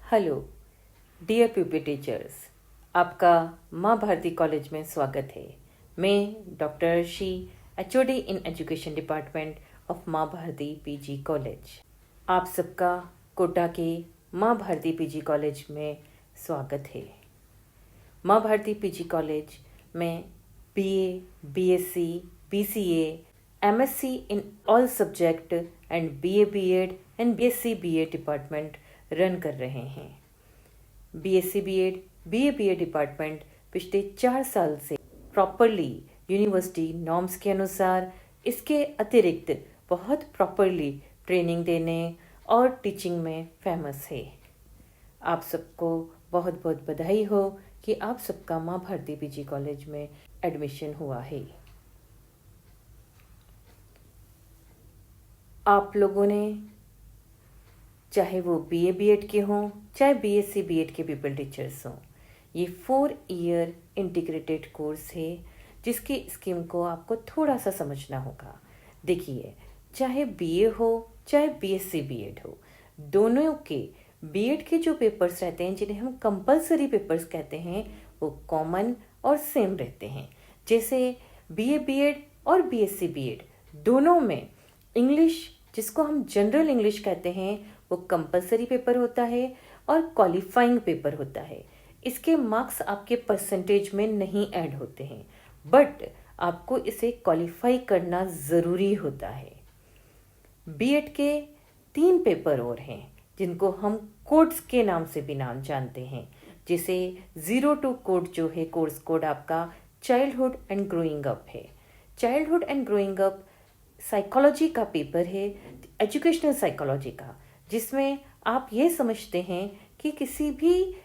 Hello dear PP teachers, आपका माँ Bharti college में स्वागत है। मैं doctor Arshi, HOD in education department of माँ भारती पीजी कॉलेज। आप सबका कोटा के माँ भारती पीजी कॉलेज में स्वागत है। माँ भारती पीजी कॉलेज में BA, BSc, BCA, MSc in all subject and BA BEd and BSc BA department run कर रहे हैं। BSc BEd, BA BEd department पिछले 4 साल से प्रॉपरली यूनिवर्सिटी नॉर्म्स के अनुसार, इसके अतिरिक्त बहुत प्रॉपरली ट्रेनिंग देने और टीचिंग में फेमस है। आप सबको बहुत बहुत बधाई हो कि आप सबका माँ भारती पीजी कॉलेज में एडमिशन हुआ है। आप लोगों ने, चाहे वो बीए बीएड के हों, चाहे बीएससी बीएड के पीपल टीचर्स हों, ये 4 ईयर इंटीग्रेटेड कोर्स है जिसकी स्कीम को आपको थोड़ा सा समझना होगा। देखिए, चाहे बीए हो चाहे बीएससी बीएड हो, दोनों के बीएड के जो पेपर्स रहते हैं, जिन्हें हम कंपलसरी पेपर्स कहते हैं, वो कॉमन और सेम रहते हैं। जैसे बीए बीएड और बीएससी बीएड दोनों में इंग्लिश, जिसको हम जनरल इंग्लिश कहते हैं, वो कंपलसरी पेपर होता है और क्वालिफाइंग पेपर होता है। इसके मार्क्स आपके परसेंटेज में नहीं ऐड होते हैं, बट आपको इसे क्वालिफाई करना ज़रूरी होता है। बीएड के 3 पेपर और हैं जिनको हम कोड्स के नाम से भी नाम जानते हैं। जैसे 02 कोड जो है, कोर्स कोड आपका चाइल्डहुड एंड ग्रोइंग अप है। Childhood and growing up psychology का पेपर है, एजुकेशनल साइकोलॉजी का, जिसमें आप ये समझते हैं कि किसी भी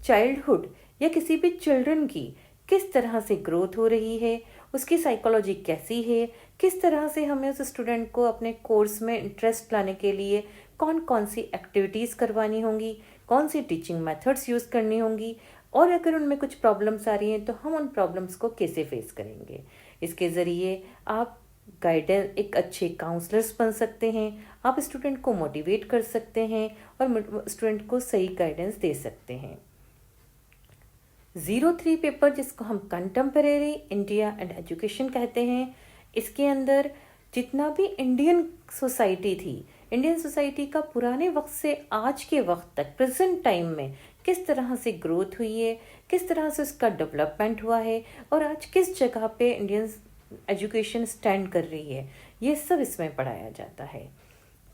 चाइल्डहुड या किसी भी चिल्ड्रन की किस तरह से ग्रोथ हो रही है, उसकी साइकोलॉजी कैसी है, किस तरह से हमें उस स्टूडेंट को अपने कोर्स में इंटरेस्ट लाने के लिए कौन कौन सी एक्टिविटीज़ करवानी होंगी, कौन सी टीचिंग मेथड्स यूज़ करनी होंगी, और अगर उनमें कुछ प्रॉब्लम्स आ रही हैं तो हम उन प्रॉब्लम्स को कैसे फेस करेंगे। इसके ज़रिए आप गाइडेंस, एक अच्छे काउंसलर्स बन सकते हैं, आप स्टूडेंट को मोटिवेट कर सकते हैं और स्टूडेंट को सही गाइडेंस दे सकते हैं। 03 पेपर, जिसको हम कंटेम्परेरी इंडिया एंड एजुकेशन कहते हैं, इसके अंदर जितना भी इंडियन सोसाइटी थी, इंडियन सोसाइटी का पुराने वक्त से आज के वक्त तक, प्रेजेंट टाइम में किस तरह से ग्रोथ हुई है, किस तरह से उसका डेवलपमेंट हुआ है और आज किस जगह पे इंडियन एजुकेशन स्टैंड कर रही है, ये सब इसमें पढ़ाया जाता है।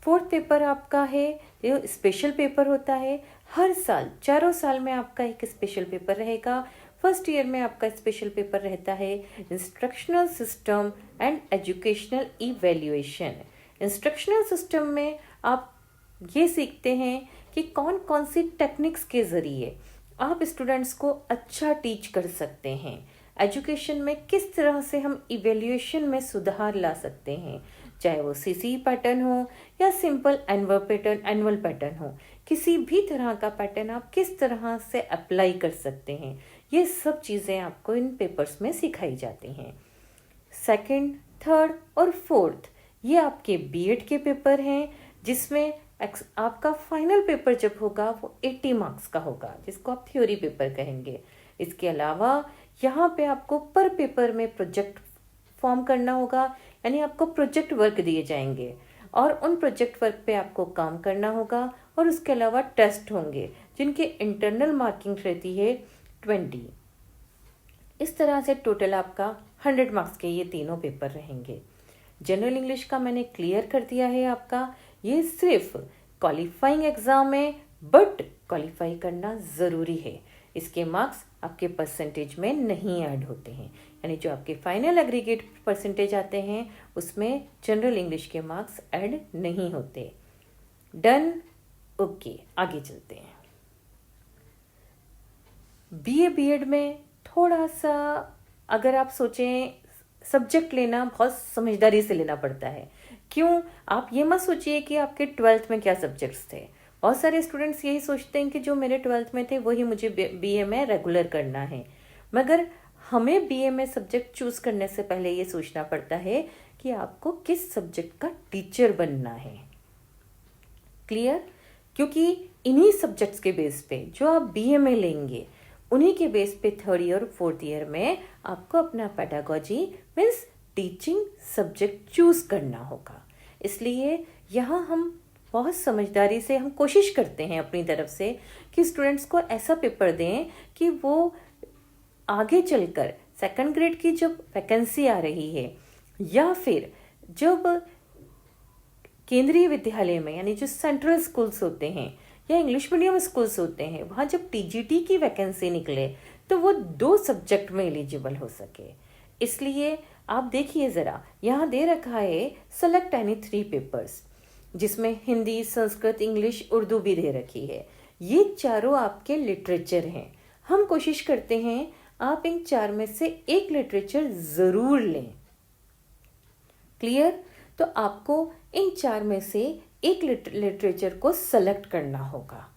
4th पेपर आपका है, ये स्पेशल पेपर होता है। हर साल, 4 साल में आपका एक स्पेशल पेपर रहेगा। फर्स्ट ईयर में आपका स्पेशल पेपर रहता है instructional system and educational evaluation. Instructional system में आप ये सीखते हैं कि कौन कौन सी टेक्निक्स के ज़रिए आप स्टूडेंट्स को अच्छा टीच कर सकते हैं। एजुकेशन में किस तरह से हम इवैल्यूएशन में सुधार ला सकते हैं, चाहे वो सीसी पैटर्न हो या सिंपल एनुअल पैटर्न हो, किसी भी तरह का पैटर्न आप किस तरह से अप्लाई कर सकते हैं, ये सब चीज़ें आपको इन पेपर्स में सिखाई जाती हैं। 2nd, 3rd और 4th ये आपके बीएड के पेपर हैं, जिसमें आपका फाइनल पेपर जब होगा वो 80 मार्क्स का होगा, जिसको आप थ्योरी पेपर कहेंगे। इसके अलावा यहाँ पे आपको पर पेपर में प्रोजेक्ट फॉर्म करना होगा, यानी आपको प्रोजेक्ट वर्क दिए जाएंगे और उन प्रोजेक्ट वर्क पे आपको काम करना होगा, और उसके अलावा टेस्ट होंगे जिनके इंटरनल मार्किंग रहती है 20। इस तरह से टोटल आपका 100 मार्क्स के ये तीनों पेपर रहेंगे। जनरल इंग्लिश का मैंने क्लियर कर दिया है आपका, ये सिर्फ क्वालिफाइंग एग्जाम है, बट क्वालिफाई करना ज़रूरी है। इसके मार्क्स आपके परसेंटेज में नहीं ऐड होते हैं, यानी जो आपके फाइनल एग्रीगेट परसेंटेज आते हैं उसमें जनरल इंग्लिश के मार्क्स ऐड नहीं होते। डन, ओके, आगे चलते हैं। बीए बीएड में थोड़ा सा, अगर आप सोचें, सब्जेक्ट लेना बहुत समझदारी से लेना पड़ता है। क्यों? आप ये मत सोचिए कि आपके 12th में क्या सब्जेक्ट्स थे। बहुत सारे स्टूडेंट्स यही सोचते हैं कि जो मेरे 12th में थे वही मुझे बीए में रेगुलर करना है, मगर हमें बीए में सब्जेक्ट चूज़ करने से पहले ये सोचना पड़ता है कि आपको किस सब्जेक्ट का टीचर बनना है। क्लियर? क्योंकि इन्हीं सब्जेक्ट्स के बेस पे जो आप बीए में लेंगे, उन्हीं के बेस पे थर्ड ईयर और फोर्थ ईयर में आपको अपना pedagogy means teaching subject choose करना होगा। इसलिए यहाँ हम बहुत समझदारी से हम कोशिश करते हैं अपनी तरफ से कि स्टूडेंट्स को ऐसा पेपर दें कि वो आगे चलकर सेकंड ग्रेड की जब वैकेंसी आ रही है या फिर जब केंद्रीय विद्यालय में यानी जो सेंट्रल स्कूल्स होते हैं या इंग्लिश मीडियम स्कूल्स होते हैं, वहाँ जब टीजीटी की वैकेंसी निकले तो वो 2 सब्जेक्ट में एलिजिबल हो सके। इसलिए आप देखिए ज़रा, यहाँ दे रखा है सेलेक्ट एनी 3 पेपर्स, जिसमें हिंदी, संस्कृत, इंग्लिश, उर्दू भी दे रखी है। ये चारों आपके लिटरेचर हैं। हम कोशिश करते हैं आप इन 4 में से एक लिटरेचर ज़रूर लें। क्लियर? तो आपको इन 4 में से एक लिटरेचर को सेलेक्ट करना होगा।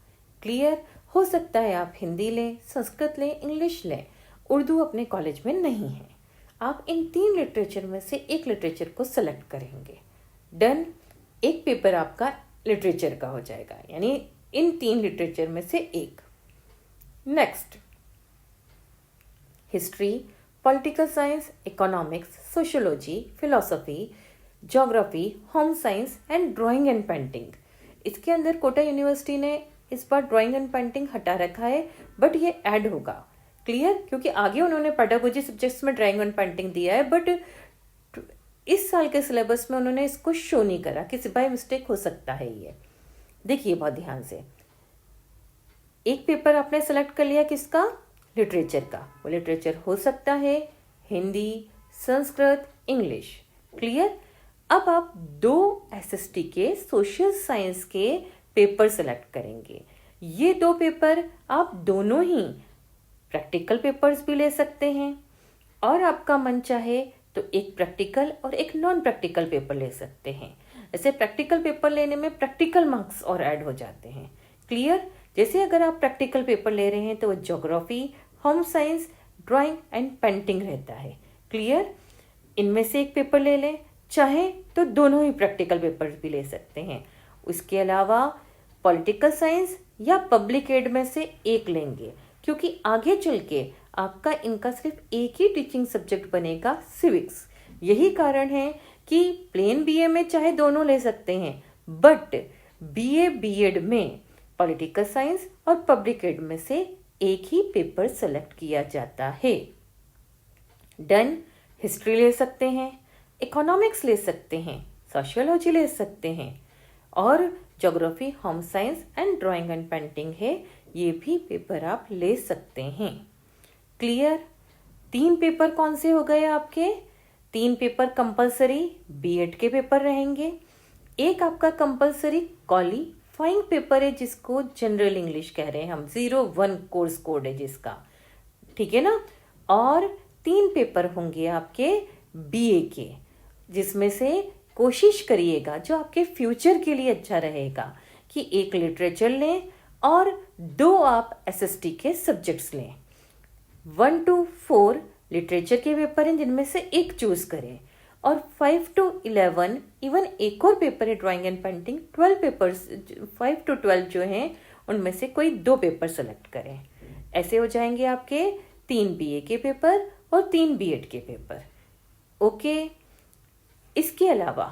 क्लियर? हो सकता है आप हिंदी लें, संस्कृत लें, इंग्लिश लें, उर्दू अपने कॉलेज में नहीं है। आप इन 3 लिटरेचर में से एक लिटरेचर को सेलेक्ट करेंगे। डन? एक पेपर आपका लिटरेचर का हो जाएगा, यानी इन 3 लिटरेचर में से एक। Next, history, political science, economics, sociology, philosophy, geography, home science and drawing and painting. इसके अंदर कोटा यूनिवर्सिटी ने इस बार ड्राइंग एंड पेंटिंग हटा रखा है, बट ये ऐड होगा। क्लियर? क्योंकि आगे उन्होंने पेडागोजी सब्जेक्ट्स में ड्राइंग एंड पेंटिंग दिया है, बट इस साल के सिलेबस में उन्होंने इसको शो नहीं करा, किसी बाय मिस्टेक हो सकता है ये। देखिए बहुत ध्यान से, एक पेपर आपने सेलेक्ट कर लिया किसका? लिटरेचर का। वो लिटरेचर हो सकता है हिंदी, संस्कृत, इंग्लिश। क्लियर? अब आप 2 एसएसटी के सोशल साइंस के पेपर सेलेक्ट करेंगे। ये 2 पेपर आप दोनों ही प्रैक्टिकल पेपर्स भी ले सकते हैं, और आपका मन चाहे तो एक प्रैक्टिकल और एक नॉन प्रैक्टिकल पेपर ले सकते हैं। ऐसे प्रैक्टिकल पेपर लेने में प्रैक्टिकल मार्क्स और ऐड हो जाते हैं। क्लियर? जैसे अगर आप प्रैक्टिकल पेपर ले रहे हैं तो वो geography, home science, drawing and painting रहता है। क्लियर? इनमें से एक पेपर ले लें, चाहे तो दोनों ही प्रैक्टिकल पेपर्स भी ले सकते हैं। उसके अलावा पॉलिटिकल साइंस या पब्लिक एड में से एक लेंगे, क्योंकि आगे चल के आपका इनका सिर्फ एक ही टीचिंग सब्जेक्ट बनेगा, सिविक्स। यही कारण है कि प्लेन बीए में चाहे दोनों ले सकते हैं, बट बीए बीएड में पॉलिटिकल साइंस और पब्लिक एड में से एक ही पेपर सेलेक्ट किया जाता है। डन? हिस्ट्री ले सकते हैं, इकोनॉमिक्स ले सकते हैं, सोशियोलॉजी ले सकते हैं, और geography, home science and drawing and painting है, ये भी पेपर आप ले सकते हैं। क्लियर? 3 पेपर कौन से हो गए आपके? 3 पेपर कंपलसरी बीएड के पेपर रहेंगे। एक आपका कंपलसरी क्वालिफाइंग पेपर है, जिसको जनरल इंग्लिश कह रहे हैं हम, 01 कोर्स कोड है जिसका, ठीक है ना। और 3 पेपर होंगे आपके बीए के, जिसमें से कोशिश करिएगा जो आपके फ्यूचर के लिए अच्छा रहेगा कि एक लिटरेचर लें और 2 आप एसएसटी के सब्जेक्ट्स लें। 1 to 4 लिटरेचर के पेपर हैं, जिनमें से एक चूज करें, और 5 to 11 इवन एक और पेपर है drawing and painting. 12 papers, 5 to 12 जो हैं उनमें से कोई 2 पेपर सेलेक्ट करें। ऐसे हो जाएंगे आपके 3 बीए के पेपर और 3 बीएड के पेपर। ओके। इसके अलावा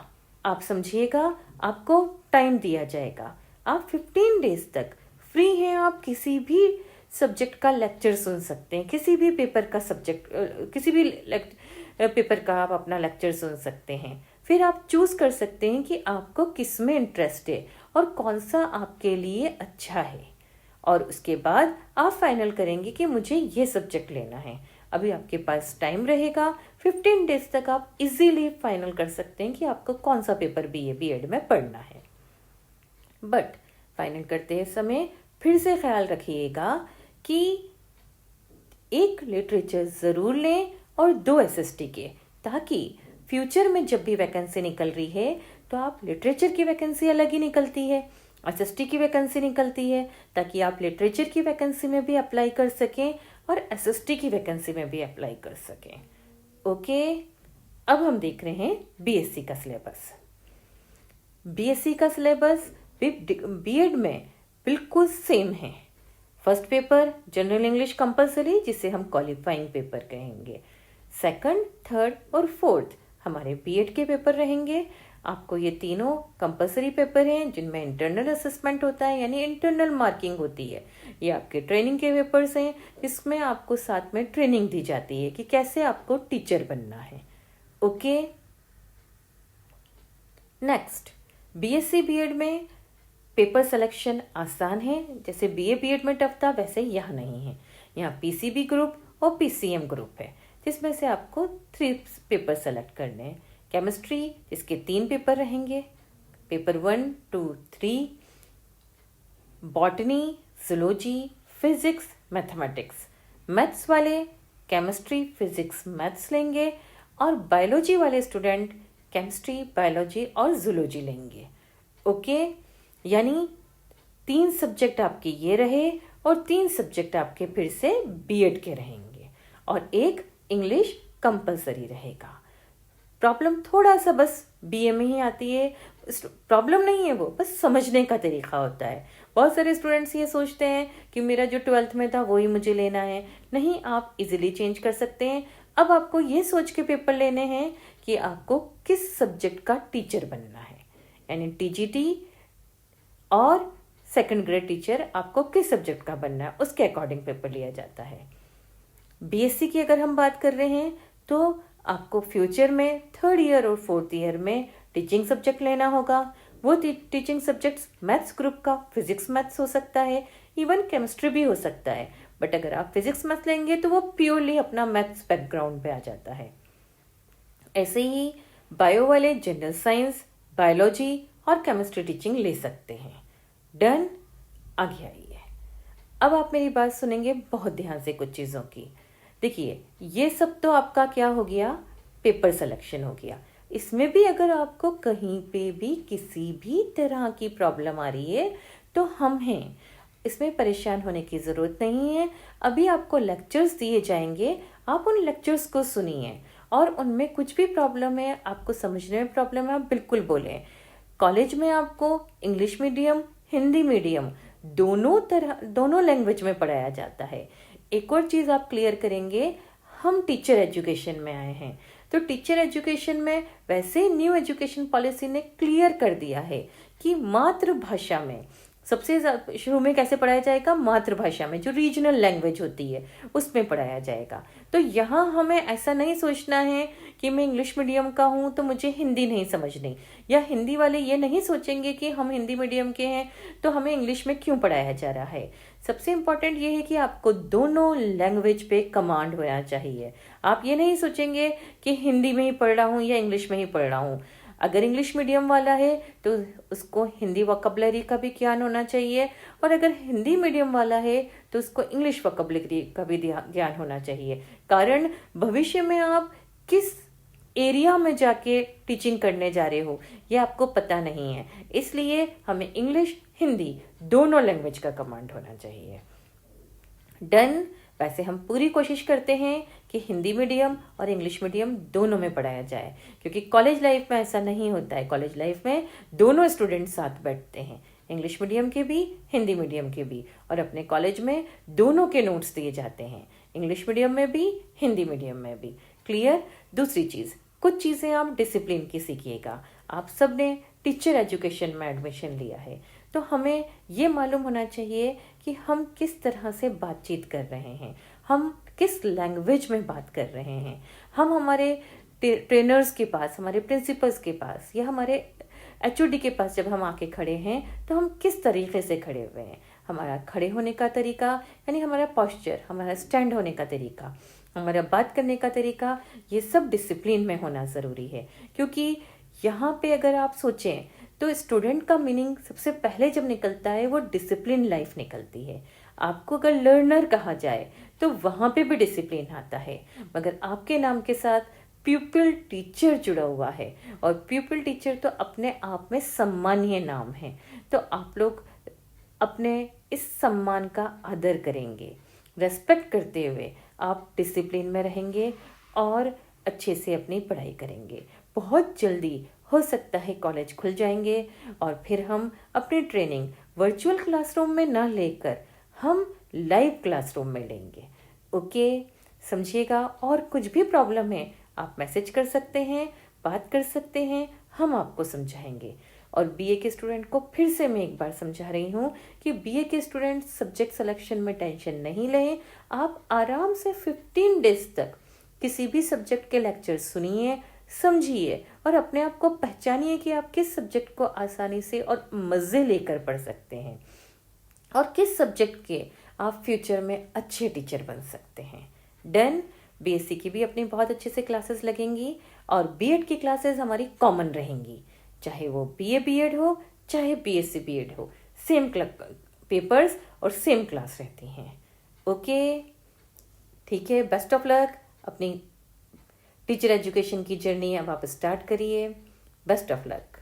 आप समझिएगा, आपको टाइम दिया जाएगा, आप 15 डेज तक फ्री हैं, आप किसी भी सब्जेक्ट का लेक्चर सुन सकते हैं, किसी भी पेपर का सब्जेक्ट, किसी भी पेपर का आप अपना लेक्चर सुन सकते हैं। फिर आप चूज कर सकते हैं कि आपको किस में इंटरेस्ट है और कौन सा आपके लिए अच्छा है, और उसके बाद आप फाइनल करेंगे कि मुझे ये सब्जेक्ट लेना है। अभी आपके पास टाइम रहेगा, 15 डेज तक आप इजीली फाइनल कर सकते हैं कि आपको कौन सा पेपर बीए बीएड में पढ़ना है। बट फाइनल करते समय फिर से ख्याल रखिएगा कि एक लिटरेचर ज़रूर लें और 2 एसएसटी के, ताकि फ्यूचर में जब भी वैकेंसी निकल रही है तो आप लिटरेचर की वैकेंसी अलग ही निकलती है, एसएसटी की वैकेंसी निकलती है, ताकि आप लिटरेचर की वैकेंसी में भी अप्लाई कर सकें और एसएसटी की वैकेंसी में भी अप्लाई कर सकें। ओके। अब हम देख रहे हैं बीएससी का सिलेबस। बीएससी का सिलेबस बीएड में बिल्कुल सेम है। First paper general English compulsory, जिसे हम क्वालिफाइंग पेपर कहेंगे। सेकंड, थर्ड और फोर्थ हमारे बीएड के पेपर रहेंगे। आपको ये तीनों कंपलसरी पेपर हैं जिनमें इंटरनल असेसमेंट होता है, यानी इंटरनल मार्किंग होती है। ये आपके ट्रेनिंग के पेपर्स हैं जिसमें आपको साथ में ट्रेनिंग दी जाती है कि कैसे आपको टीचर बनना है। ओके, नेक्स्ट, बीएससी बीएड में पेपर सिलेक्शन आसान है। जैसे बीए बीएड में टफ था, वैसे यहाँ नहीं है। यहाँ पीसीबी ग्रुप और पीसीएम ग्रुप है, जिसमें से आपको 3 पेपर सेलेक्ट करने हैं। केमिस्ट्री, इसके 3 पेपर रहेंगे, paper 1, 2, 3। Botany, zoology, physics, mathematics. Maths वाले केमिस्ट्री, फिजिक्स, मैथ्स लेंगे, और बायोलॉजी वाले स्टूडेंट केमिस्ट्री, बायोलॉजी और जूलॉजी लेंगे। ओके, यानी 3 सब्जेक्ट आपके ये रहे और 3 सब्जेक्ट आपके फिर से बीएड के रहेंगे, और एक इंग्लिश कंपलसरी रहेगा। प्रॉब्लम थोड़ा सा बस बीए में ही आती है, प्रॉब्लम नहीं है, वो बस समझने का तरीका होता है। बहुत सारे स्टूडेंट्स ये सोचते हैं कि मेरा जो 12th में था वही मुझे लेना है। नहीं, आप इजीली चेंज कर सकते हैं। अब आपको ये सोच के पेपर लेने हैं कि आपको किस सब्जेक्ट का टीचर बनना है, यानी टीजीटी और सेकंड ग्रेड टीचर आपको किस सब्जेक्ट का बनना है, उसके अकॉर्डिंग पेपर लिया जाता है। बीएससी की अगर हम बात कर रहे हैं तो आपको फ्यूचर में 3rd ईयर और 4th ईयर में टीचिंग सब्जेक्ट लेना होगा। वो टीचिंग सब्जेक्ट्स मैथ्स ग्रुप का फिजिक्स मैथ्स हो सकता है, इवन केमिस्ट्री भी हो सकता है। बट अगर आप फिजिक्स मैथ्स लेंगे तो वो प्योरली अपना मैथ्स बैकग्राउंड पे आ जाता है। ऐसे ही बायो वाले जनरल साइंस, बायोलॉजी और केमिस्ट्री टीचिंग ले सकते हैं। डन, आगे आइए। अब आप मेरी बात सुनेंगे बहुत ध्यान से कुछ चीज़ों की। देखिए, ये सब तो आपका क्या हो गया, पेपर सिलेक्शन हो गया। इसमें भी अगर आपको कहीं पे भी किसी भी तरह की प्रॉब्लम आ रही है तो हम हैं, इसमें परेशान होने की ज़रूरत नहीं है। अभी आपको लेक्चर्स दिए जाएंगे, आप उन लेक्चर्स को सुनिए, और उनमें कुछ भी प्रॉब्लम है, आपको समझने में प्रॉब्लम है, आप बिल्कुल बोलें। कॉलेज में आपको इंग्लिश मीडियम, हिंदी मीडियम, दोनों लैंग्वेज में पढ़ाया जाता है। एक और चीज़ आप क्लियर करेंगे, हम टीचर एजुकेशन में आए हैं, तो टीचर एजुकेशन में वैसे न्यू एजुकेशन पॉलिसी ने क्लियर कर दिया है कि मातृभाषा में सबसे शुरू में कैसे पढ़ाया जाएगा, मातृभाषा में, जो रीजनल लैंग्वेज होती है उसमें पढ़ाया जाएगा। तो यहाँ हमें ऐसा नहीं सोचना है कि मैं इंग्लिश मीडियम का हूँ तो मुझे हिंदी नहीं समझनी, या हिंदी वाले ये नहीं सोचेंगे कि हम हिंदी मीडियम के हैं तो हमें इंग्लिश में क्यों पढ़ाया जा रहा है। सबसे इम्पॉर्टेंट ये है कि आपको दोनों लैंग्वेज पे कमांड होना चाहिए। आप ये नहीं सोचेंगे कि हिंदी में ही पढ़ रहा हूँ या इंग्लिश में ही पढ़ रहा हूँ। अगर इंग्लिश मीडियम वाला है तो उसको हिंदी वोकैबुलरी का भी ज्ञान होना चाहिए, और अगर हिंदी मीडियम वाला है तो उसको इंग्लिश वोकैबुलरी का भी ज्ञान होना चाहिए। कारण भविष्य में आप किस एरिया में जाके टीचिंग करने जा रहे हो ये आपको पता नहीं है, इसलिए हमें इंग्लिश, हिंदी दोनों लैंग्वेज का कमांड होना चाहिए। डन। वैसे हम पूरी कोशिश करते हैं कि हिंदी मीडियम और इंग्लिश मीडियम दोनों में पढ़ाया जाए, क्योंकि कॉलेज लाइफ में ऐसा नहीं होता है। कॉलेज लाइफ में दोनों स्टूडेंट साथ बैठते हैं, इंग्लिश मीडियम के भी, हिंदी मीडियम के भी, और अपने कॉलेज में दोनों के नोट्स दिए जाते हैं, इंग्लिश मीडियम में भी, हिंदी मीडियम में भी। क्लियर। दूसरी चीज़, कुछ चीज़ें आप डिसिप्लिन की सीखिएगा। आप सब ने टीचर एजुकेशन में एडमिशन लिया है, तो हमें ये मालूम होना चाहिए कि हम किस तरह से बातचीत कर रहे हैं, हम किस लैंग्वेज में बात कर रहे हैं। हम हमारे ट्रेनर्स के पास, हमारे प्रिंसिपल्स के पास या हमारे एचओडी के पास जब हम आके खड़े हैं तो हम किस तरीके से खड़े हुए हैं। हमारा खड़े होने का तरीका, यानी हमारा पोस्चर, हमारा स्टैंड होने का तरीका, हमारा बात करने का तरीका, ये सब डिसिप्लिन में होना ज़रूरी है। क्योंकि यहाँ पे अगर आप सोचें तो स्टूडेंट का मीनिंग सबसे पहले जब निकलता है वो डिसिप्लिन लाइफ निकलती है। आपको अगर लर्नर कहा जाए तो वहाँ पे भी डिसिप्लिन आता है, मगर आपके नाम के साथ प्यूपिल टीचर जुड़ा हुआ है, और प्यूपिल टीचर तो अपने आप में सम्मानीय नाम है। तो आप लोग अपने इस सम्मान का आदर करेंगे, रेस्पेक्ट करते हुए आप डिसिप्लिन में रहेंगे और अच्छे से अपनी पढ़ाई करेंगे। बहुत जल्दी हो सकता है कॉलेज खुल जाएंगे और फिर हम अपनी ट्रेनिंग वर्चुअल क्लासरूम में ना लेकर हम लाइव क्लासरूम में लेंगे। ओके, समझिएगा। और कुछ भी प्रॉब्लम है आप मैसेज कर सकते हैं, बात कर सकते हैं, हम आपको समझाएंगे। और बीए के स्टूडेंट को फिर से मैं एक बार समझा रही हूँ कि बीए के स्टूडेंट सब्जेक्ट सिलेक्शन में टेंशन नहीं लें। आप आराम से 15 डेज तक किसी भी सब्जेक्ट के लेक्चर सुनिए, समझिए और अपने आप को पहचानिए कि आप किस सब्जेक्ट को आसानी से और मज़े लेकर पढ़ सकते हैं और किस सब्जेक्ट के आप फ्यूचर में अच्छे टीचर बन सकते हैं। डन। बीएससी की भी अपनी बहुत अच्छे से क्लासेस लगेंगी और बीएड की क्लासेस हमारी कॉमन रहेंगी, चाहे वो बीए बीएड हो चाहे बीएससी बीएड हो, सेम पेपर्स और सेम क्लास रहती हैं। ओके, ठीक है। Best of luck. अपनी टीचर एजुकेशन की जर्नी अब आप स्टार्ट करिए। Best of luck.